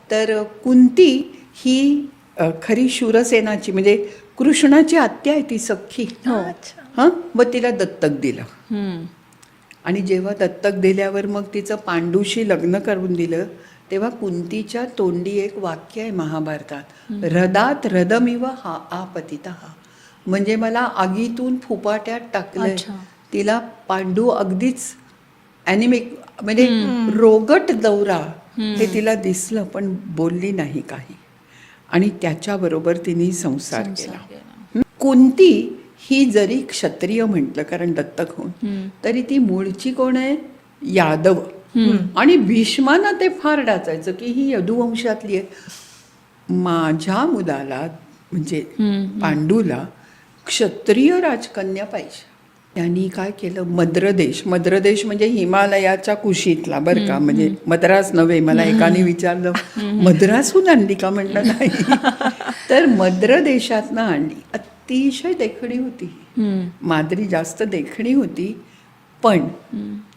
तर कुंती ही खरी शूरसेनाची म्हणजे कृष्णाची आत्या आहे ती सख्खी. हां, मग तिला दत्तक दिलं. आणि जेव्हा दत्तक दिल्यावर मग तिचं पांडूशी लग्न करून दिलं तेव्हा कुंतीच्या तोंडी एक वाक्य आहे महाभारतात, हृदात हृदमिव हा आपतिता. म्हणजे मला आगीतून फुपाट्यात टाकलंय. तिला पांडू अगदीच ॲनिमिक म्हणजे रोगट दौरा हे तिला दिसलं, पण बोलली नाही काही. आणि त्याच्याबरोबर तिने संसार केला. कुंती ही जरी क्षत्रिय म्हटलं कारण दत्तक होऊन, तरी ती मूळची कोण आहे? यादव. आणि भीष्मांना ते फार डाचायचं की ही यदुवंशातली आहे. माझ्या मुलाला म्हणजे पांडूला क्षत्रिय राजकन्या पाहिजे. त्यांनी काय केलं, मद्रदेश म्हणजे हिमालयाच्या कुशीतला बरं का, म्हणजे मद्रास नव्हे. मला एकाने विचारलं मद्रासहून आणली का, म्हणलं नाही. तर मद्रदेशातनं आणली. अतिशय देखणी होती. माद्री जास्त देखणी होती, पण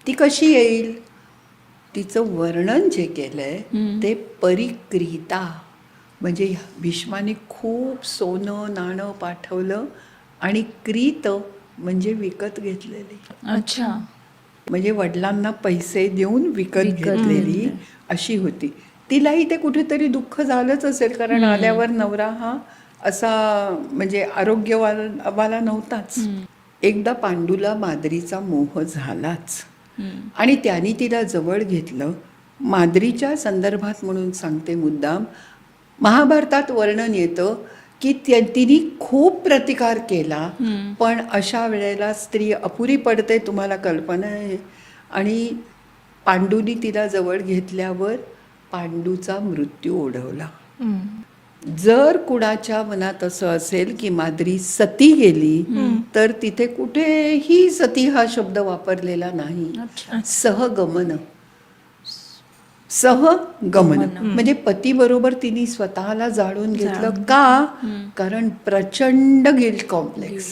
ती कशी येईल? तिचं वर्णन जे केलंय ते परिक्रीता, म्हणजे भीष्माने खूप सोनं नाणं पाठवलं आणि क्रीत म्हणजे विकत घेतलेली. अच्छा, म्हणजे वडिलांना पैसे देऊन विकत घेतलेली अशी होती. तिलाही ते कुठेतरी दुःख झालंच असेल, कारण आल्यावर नवरा हा असा म्हणजे आरोग्यवाला नव्हताच. एकदा पांडूला माद्रीचा मोह झालाच आणि त्यांनी तिला जवळ घेतलं. माद्रीच्या संदर्भात म्हणून सांगते मुद्दाम, महाभारतात वर्णन येतं की तिने खूप प्रतिकार केला, पण अशा वेळेला स्त्री अपुरी पडते, तुम्हाला कल्पना आहे. आणि पांडूनी तिला जवळ घेतल्यावर पांडूचा मृत्यू ओढवला. जर कुणाच्या मनात असं असेल की माद्री सती गेली, तर तिथे कुठेही सती हा शब्द वापरलेला नाही. सहगमन म्हणजे पतीबरोबर तिने स्वतःला जाळून घेतलं. का? कारण प्रचंड गिल्ट कॉम्प्लेक्स.